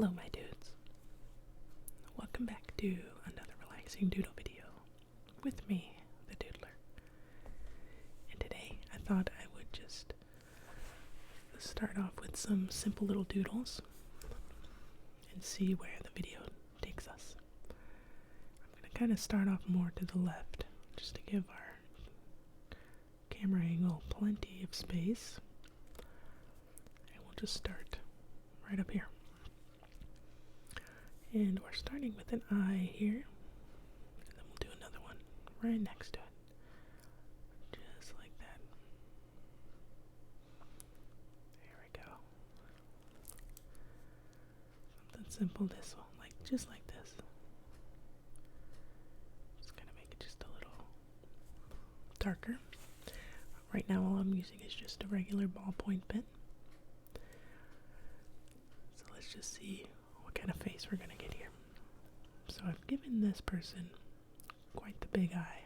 Hello my dudes. Welcome back to another relaxing doodle video with me, the Doodler. And today I thought I would just start off with some simple little doodles and see where the video takes us. I'm going to kind of start off more to the left just to give our camera angle plenty of space. And we'll just start right up here. And we're starting with an eye here, and then we'll do another one right next to it, just like that. There we go. Something simple, this one, just like this. Just gonna make it just a little darker. Right now all I'm using is just a regular ballpoint pen. So let's just see what kind of face we're gonna get here. So I've given this person quite the big eye.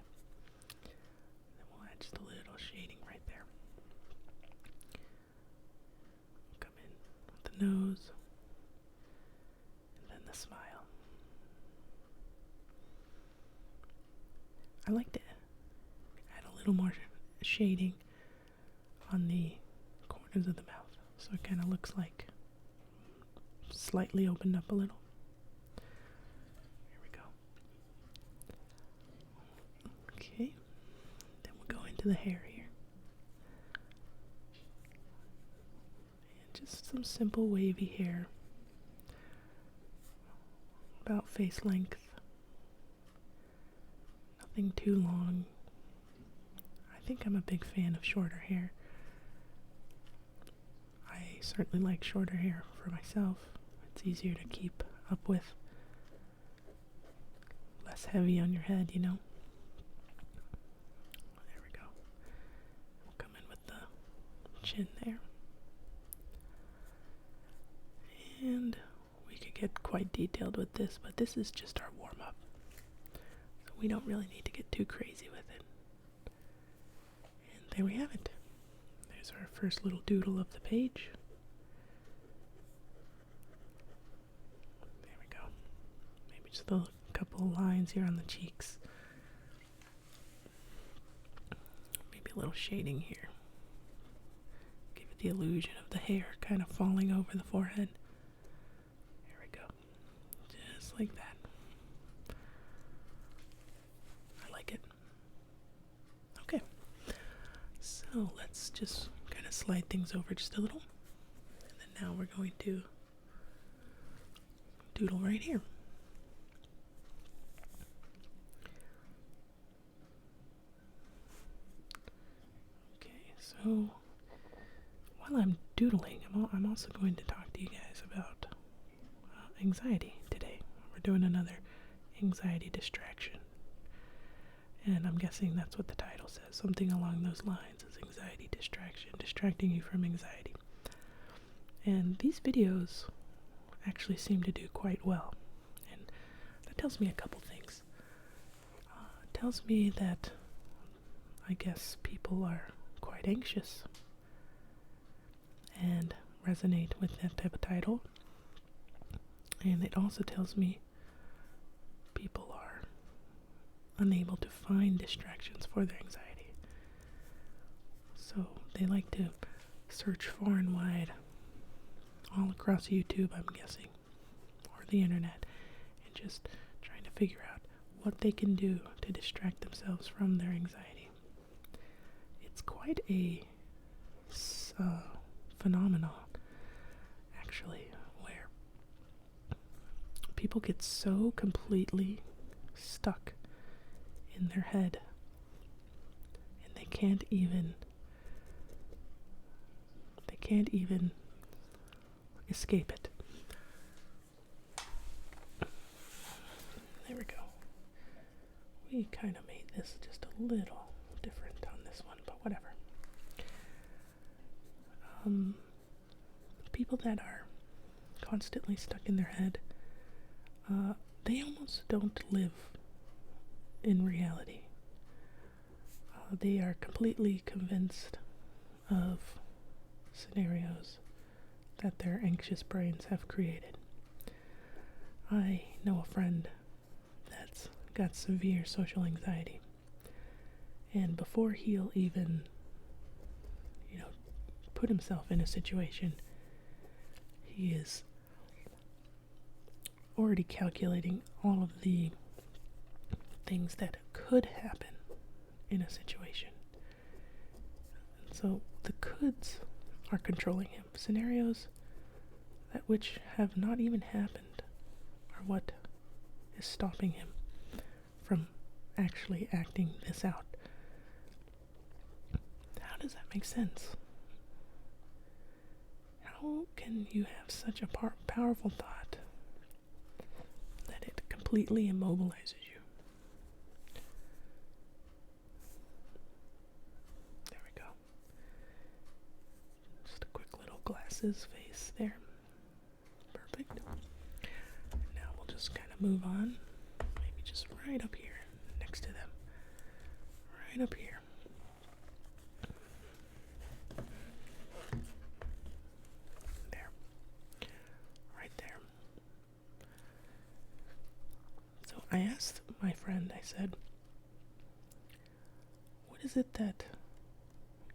Then we'll add just a little shading right there. Come in with the nose, and then the smile. I like to add a little more shading on the corners of the mouth, so it kind of looks like slightly opened up a little. Here we go. Okay, then we'll go into the hair here. And just some simple wavy hair, about face length. Nothing too long. I think I'm a big fan of shorter hair. I certainly like shorter hair for myself. It's easier to keep up with. Less heavy on your head, you know. There we go. We'll come in with the chin there. And we could get quite detailed with this, but this is just our warm-up. So we don't really need to get too crazy with it. And there we have it. There's our first little doodle of the page. Just a couple of lines here on the cheeks. Maybe a little shading here. Give it the illusion of the hair kind of falling over the forehead. There we go. Just like that. I like it. Okay. So let's just kind of slide things over just a little. And then now we're going to doodle right here. So, while I'm doodling, I'm also going to talk to you guys about anxiety today. We're doing another anxiety distraction. And I'm guessing that's what the title says. Something along those lines is anxiety distraction, distracting you from anxiety. And these videos actually seem to do quite well. And that tells me a couple things. It tells me that I guess people are quite anxious and resonate with that type of title. And it also tells me people are unable to find distractions for their anxiety. So they like to search far and wide all across YouTube, I'm guessing, or the internet, and just trying to figure out what they can do to distract themselves from their anxiety. It's quite a phenomenon, actually, where people get so completely stuck in their head and they can't even escape it. There we go. We kind of made this just a little different on this one, but whatever. People that are constantly stuck in their head, they almost don't live in reality. They are completely convinced of scenarios that their anxious brains have created. I know a friend that's got severe social anxiety, and before he'll even, put himself in a situation, he is already calculating all of the things that could happen in a situation. And so the coulds are controlling him. Scenarios that which have not even happened are what is stopping him from actually acting this out. How does that make sense? How can you have such a powerful thought that it completely immobilizes you? There we go. Just a quick little glasses face there. Perfect. Now we'll just kind of move on. Maybe just right up here, next to them. Right up here. There. Right there. So I asked my friend, I said, what is it that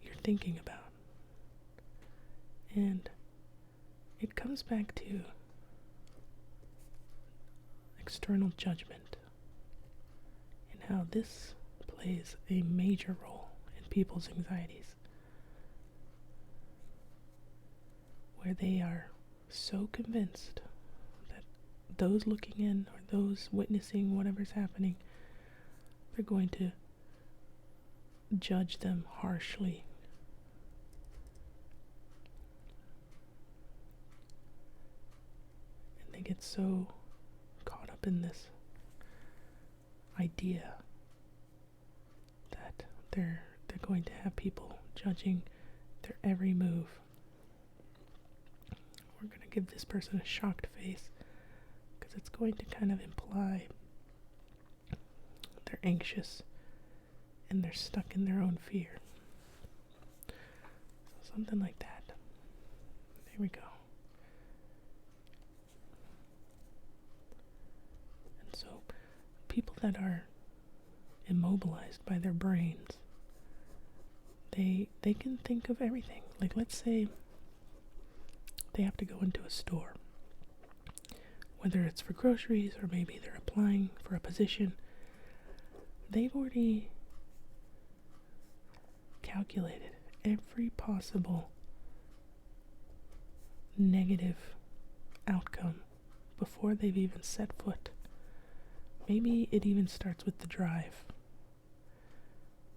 you're thinking about? And it comes back to external judgment and how this plays a major role in people's anxieties, where they are so convinced that those looking in or those witnessing whatever's happening, they're going to judge them harshly. And they get so caught up in this idea that they're going to have people judging their every move. We're going to give this person a shocked face because it's going to kind of imply they're anxious and they're stuck in their own fear. So something like that. There we go. And so people that are immobilized by their brains, they can think of everything. Like, let's say they have to go into a store, whether it's for groceries or maybe they're applying for a position. They've already calculated every possible negative outcome before they've even set foot. Maybe it even starts with the drive.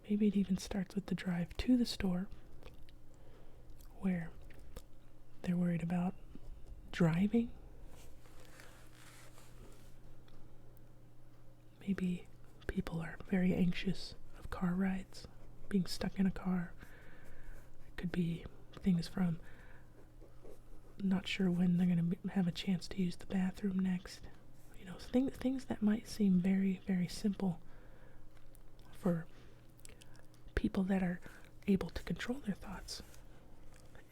Maybe it even starts with the drive to the store, where they're worried about driving. Maybe people are very anxious of car rides, being stuck in a car. It could be things from not sure when they're going to have a chance to use the bathroom next. Things that might seem very, very simple for people that are able to control their thoughts.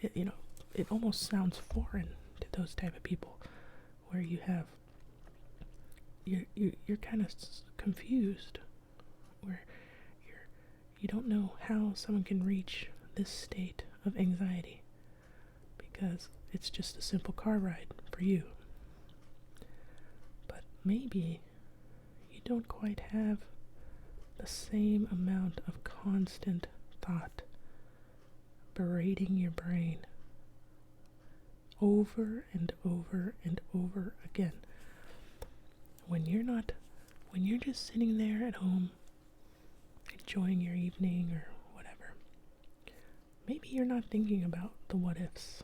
It almost sounds foreign to those type of people, where you're kind of confused, where you don't know how someone can reach this state of anxiety because it's just a simple car ride for you. But maybe you don't quite have the same amount of constant thought berating your brain over and over and over again. When you're just sitting there at home enjoying your evening or whatever, maybe you're not thinking about the what ifs.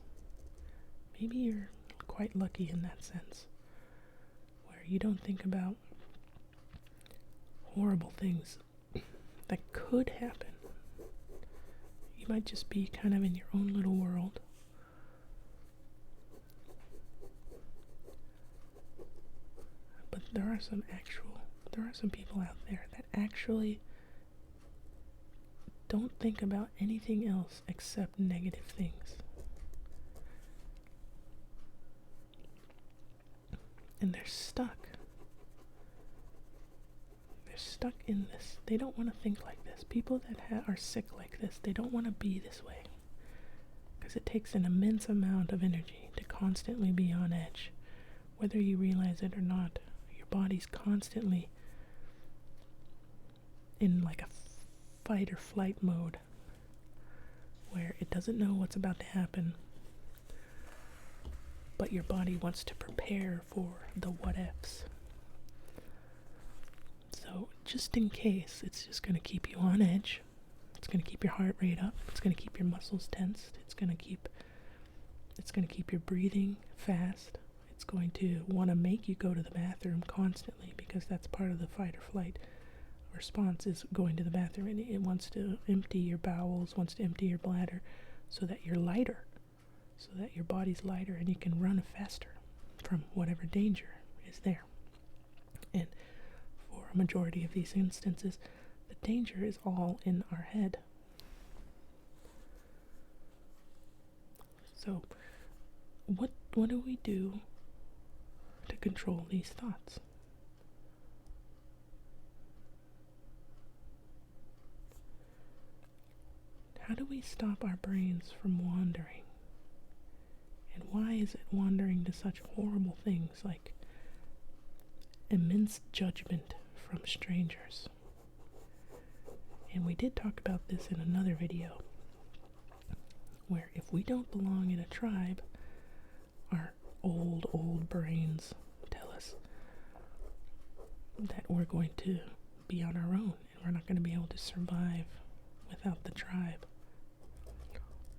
Maybe you're quite lucky in that sense, where you don't think about horrible things that could happen. You might just be kind of in your own little world. But there are some people out there that actually don't think about anything else except negative things. And they're stuck. They're stuck in this. They don't want to think like this. People that are sick like this, they don't want to be this way. Because it takes an immense amount of energy to constantly be on edge. Whether you realize it or not, your body's constantly in like a fight or flight mode where it doesn't know what's about to happen, but your body wants to prepare for the what-ifs. So just in case, it's just going to keep you on edge. It's going to keep your heart rate up. It's going to keep your muscles tensed. It's going to keep your breathing fast. It's going to want to make you go to the bathroom constantly, because that's part of the fight or flight response, is going to the bathroom. And it wants to empty your bowels, wants to empty your bladder, so that you're lighter, so that your body's lighter and you can run faster from whatever danger is there. And for a majority of these instances, the danger is all in our head. So what do we do to control these thoughts? How do we stop our brains from wandering? And why is it wandering to such horrible things like immense judgment from strangers? And we did talk about this in another video, where if we don't belong in a tribe, our old brains tell us that we're going to be on our own and we're not going to be able to survive without the tribe.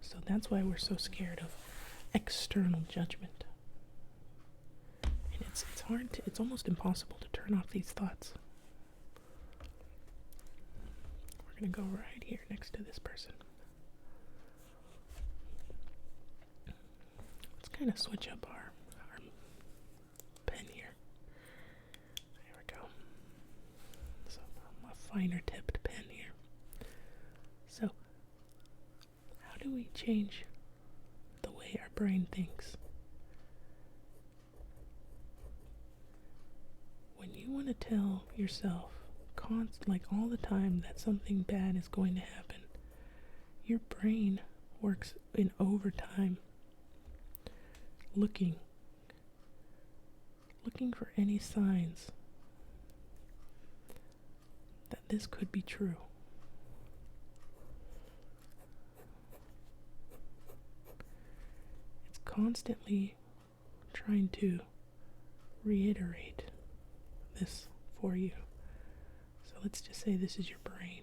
So that's why we're so scared of external judgment. And it's hard it's almost impossible to turn off these thoughts. We're going to go right here next to this person. Let's kind of switch up our pen here. There we go. So a finer tipped pen here. So how do we change the way our brain thinks? When you want to tell yourself like all the time that something bad is going to happen, your brain works in overtime, looking for any signs that this could be true. It's constantly trying to reiterate this for you. So let's just say this is your brain.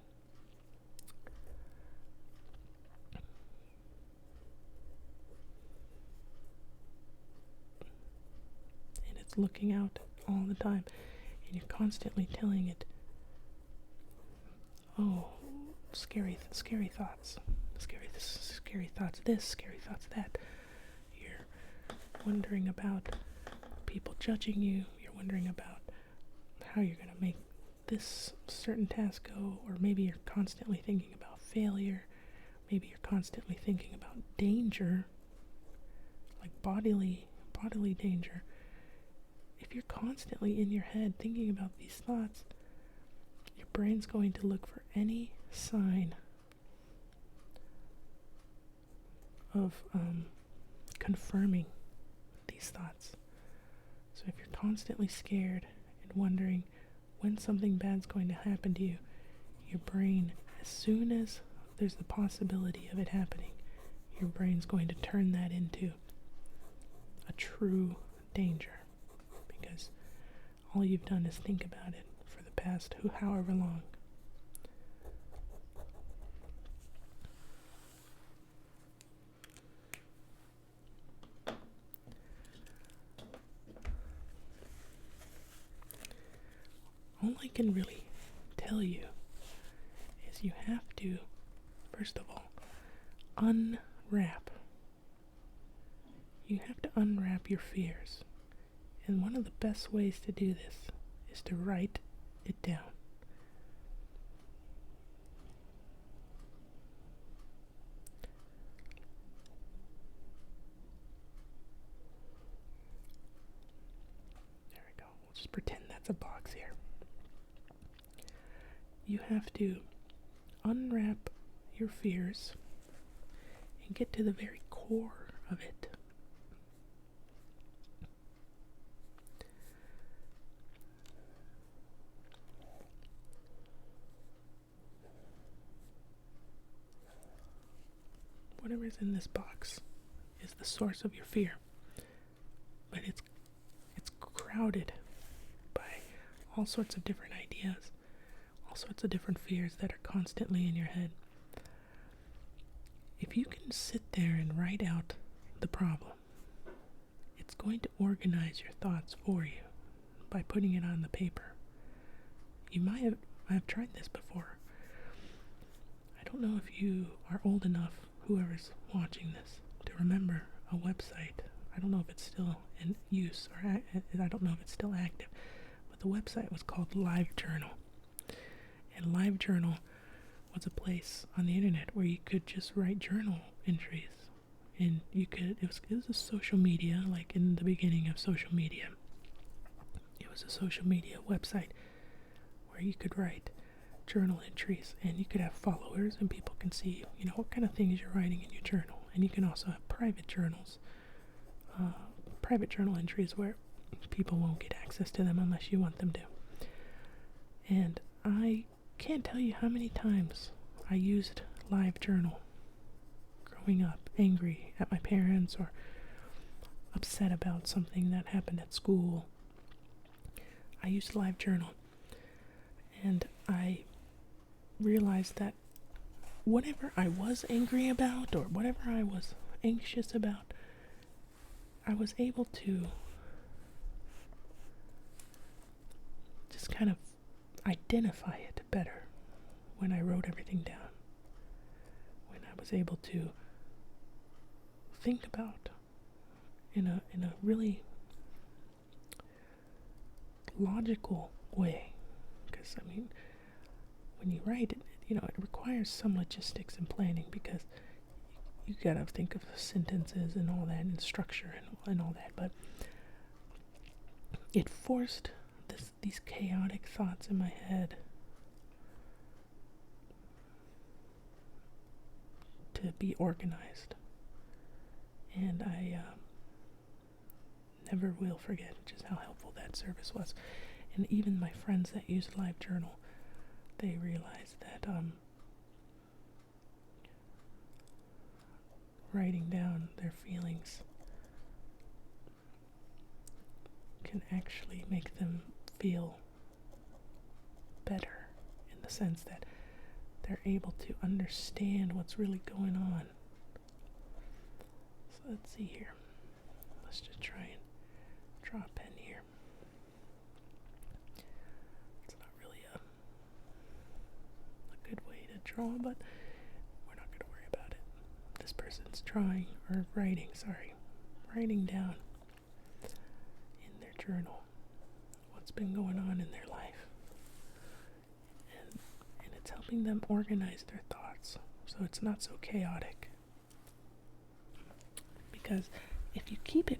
And it's looking out all the time, and you're constantly telling it, oh, scary thoughts, scary thoughts this, scary thoughts that. You're wondering about people judging you. You're wondering about how you're going to make this certain task go, or maybe you're constantly thinking about failure. Maybe you're constantly thinking about danger, like bodily danger. If you're constantly in your head thinking about these thoughts, your brain's going to look for any sign of confirming these thoughts. So if you're constantly scared and wondering when something bad's going to happen to you, your brain, as soon as there's the possibility of it happening, your brain's going to turn that into a true danger, because all you've done is think about it for the past however long. All I can really tell you is you have to, first of all, unwrap. You have to unwrap your fears. And one of the best ways to do this is to write it down. just pretend that's a box here. You have to unwrap your fears and get to the very core of it. Whatever's in this box is the source of your fear, but it's crowded by all sorts of different ideas, all sorts of different fears that are constantly in your head. If you can sit there and write out the problem, it's going to organize your thoughts for you by putting it on the paper. You might have tried this before. I don't know if you are old enough, whoever's watching this, to remember a website. I don't know if it's still in use, or I don't know if it's still active, but the website was called LiveJournal. And LiveJournal was a place on the internet where you could just write journal entries. And it was a social media, like in the beginning of social media. It was a social media website where you could write journal entries, and you could have followers, and people can see, what kind of things you're writing in your journal. And you can also have private journals, private journal entries where people won't get access to them unless you want them to. And I can't tell you how many times I used LiveJournal growing up, angry at my parents or upset about something that happened at school. I used LiveJournal, and I realized that whatever I was angry about or whatever I was anxious about, I was able to just kind of identify it better when I wrote everything down. When I was able to think about in a really logical way. Because, when you write it, it requires some logistics and planning, because you gotta think of sentences and all that, and structure and all that. But it forced these chaotic thoughts in my head to be organized. And I never will forget just how helpful that service was. And even my friends that used LiveJournal, they realized that writing down their feelings can actually make them feel better, in the sense that they're able to understand what's really going on. So let's see here. Let's just try and draw a pen here. It's not really a good way to draw, but we're not going to worry about it. This person's writing down in their journal what's been going on in their life. And it's helping them organize their thoughts so it's not so chaotic. Because if you keep it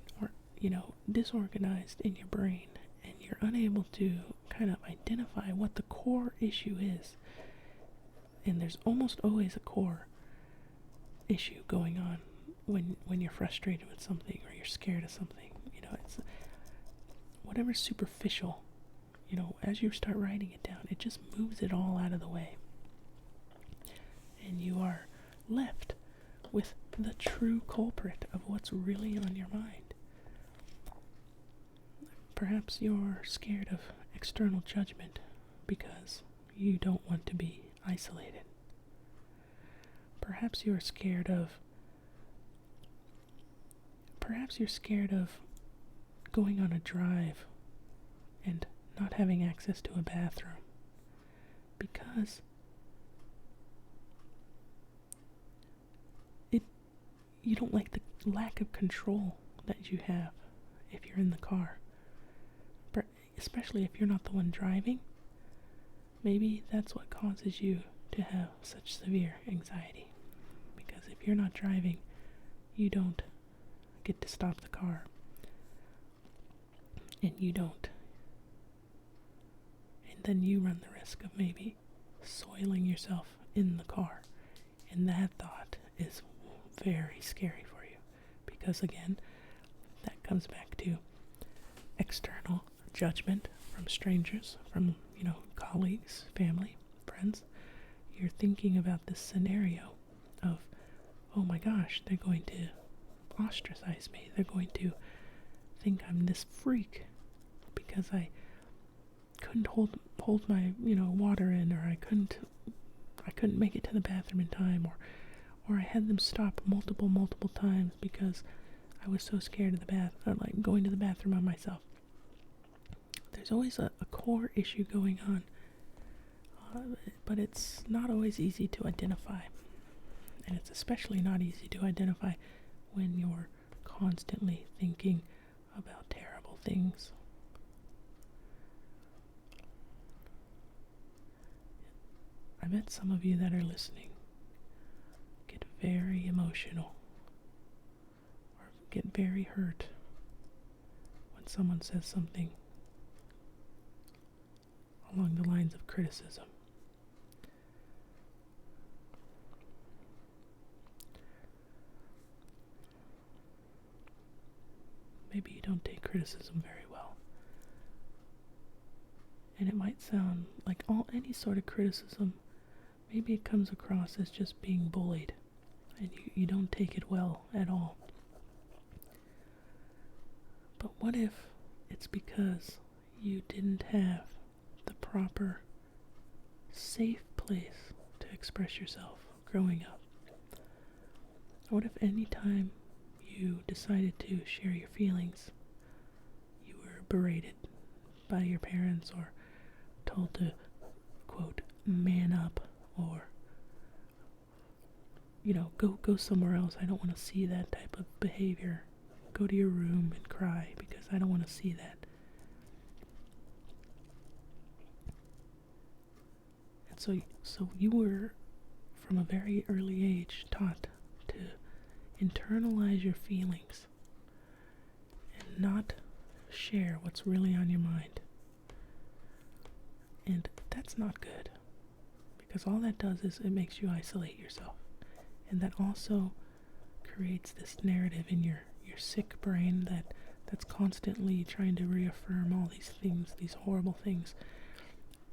disorganized in your brain, and you're unable to kind of identify what the core issue is, and there's almost always a core issue going on when you're frustrated with something or you're scared of something. It's whatever's superficial. As you start writing it down, it just moves it all out of the way, and you are left with the true culprit of what's really on your mind. Perhaps you're scared of external judgment because you don't want to be isolated. Perhaps you're scared of going on a drive and not having access to a bathroom, because you don't like the lack of control that you have if you're in the car. Especially if you're not the one driving. Maybe that's what causes you to have such severe anxiety. Because if you're not driving, you don't get to stop the car. And you don't then you run the risk of maybe soiling yourself in the car. And that thought is very scary for you. Because again, that comes back to external judgment from strangers, from, colleagues, family, friends. You're thinking about this scenario of, oh my gosh, they're going to ostracize me. They're going to think I'm this freak because I couldn't hold my, water in, or I couldn't make it to the bathroom in time, or I had them stop multiple times because I was so scared of the like going to the bathroom on myself. There's always a core issue going on, but it's not always easy to identify. And it's especially not easy to identify when you're constantly thinking about terrible things. I bet some of you that are listening get very emotional or get very hurt when someone says something along the lines of criticism. Maybe you don't take criticism very well. And it might sound like any sort of criticism, maybe it comes across as just being bullied, and you don't take it well at all. But what if it's because you didn't have the proper, safe place to express yourself growing up? What if any time you decided to share your feelings, you were berated by your parents or told to, quote, man up, or, go somewhere else. I don't want to see that type of behavior. Go to your room and cry because I don't want to see that. And so you were, from a very early age, taught to internalize your feelings and not share what's really on your mind. And that's not good, because all that does is it makes you isolate yourself. And that also creates this narrative in your sick brain that's constantly trying to reaffirm all these things, these horrible things.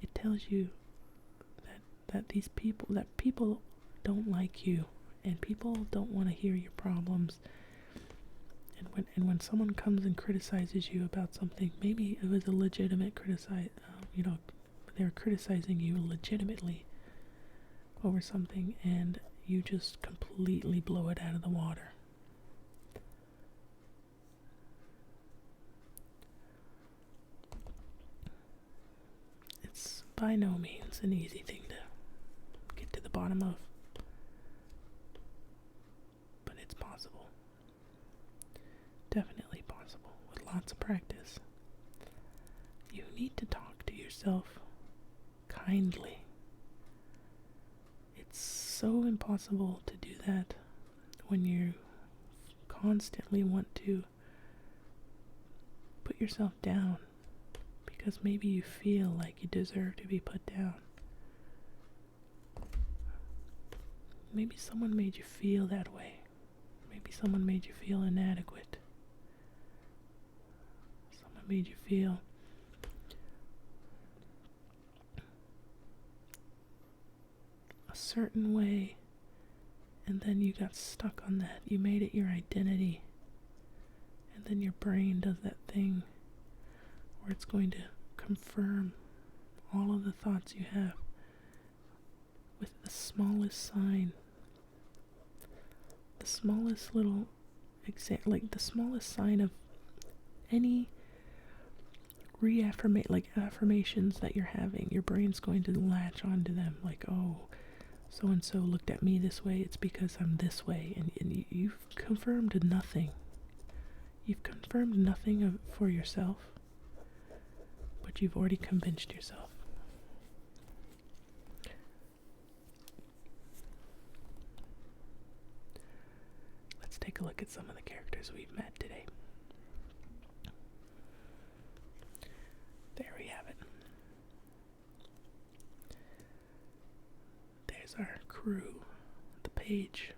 It tells you that people don't like you, and people don't want to hear your problems. And when someone comes and criticizes you about something, maybe it was a legitimate they're criticizing you legitimately over something, and you just completely blow it out of the water. It's by no means an easy thing to get to the bottom of, but it's possible. Definitely possible with lots of practice. You need to talk to yourself kindly. It's so impossible to do that when you constantly want to put yourself down because maybe you feel like you deserve to be put down. Maybe someone made you feel that way. Maybe someone made you feel inadequate. Someone made you feel a certain way, and then you got stuck on that. You made it your identity, and then your brain does that thing where it's going to confirm all of the thoughts you have with the smallest sign, the smallest little the smallest sign of any affirmations that you're having. Your brain's going to latch onto them, like, oh, so and so looked at me this way, it's because I'm this way. And you've confirmed nothing. You've confirmed nothing for yourself, but you've already convinced yourself. Let's take a look at some of the characters we've met today. There we have it. There's our crew, the page.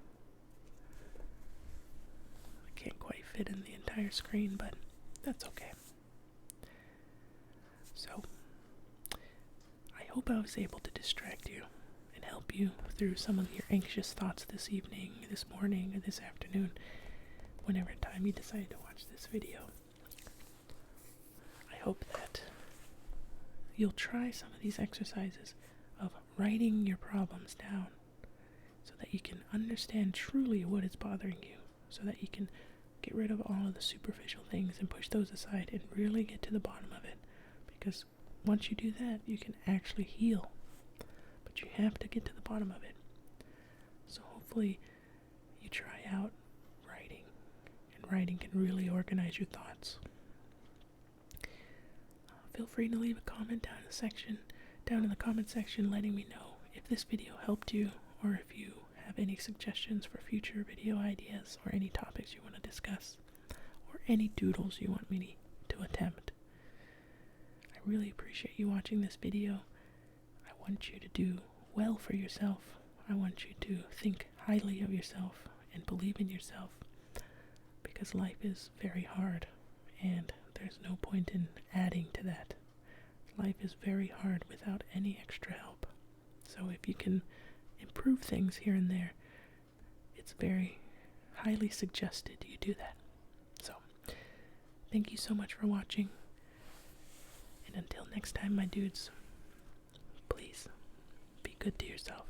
I can't quite fit in the entire screen, but that's okay. So, I hope I was able to distract you and help you through some of your anxious thoughts this evening, this morning, or this afternoon, whenever time you decide to watch this video. I hope that you'll try some of these exercises of writing your problems down so that you can understand truly what is bothering you, so that you can get rid of all of the superficial things and push those aside and really get to the bottom of it. Because once you do that, you can actually heal. But you have to get to the bottom of it. So hopefully you try out writing, and writing can really organize your thoughts. Feel free to leave a comment down in the comment section letting me know if this video helped you, or if you have any suggestions for future video ideas, or any topics you want to discuss, or any doodles you want me to attempt. I really appreciate you watching this video. I want you to do well for yourself. I want you to think highly of yourself and believe in yourself, because life is very hard, and there's no point in adding to that. Life is very hard without any extra help. So if you can improve things here and there, it's very highly suggested you do that. So, thank you so much for watching. And until next time, my dudes, please be good to yourself.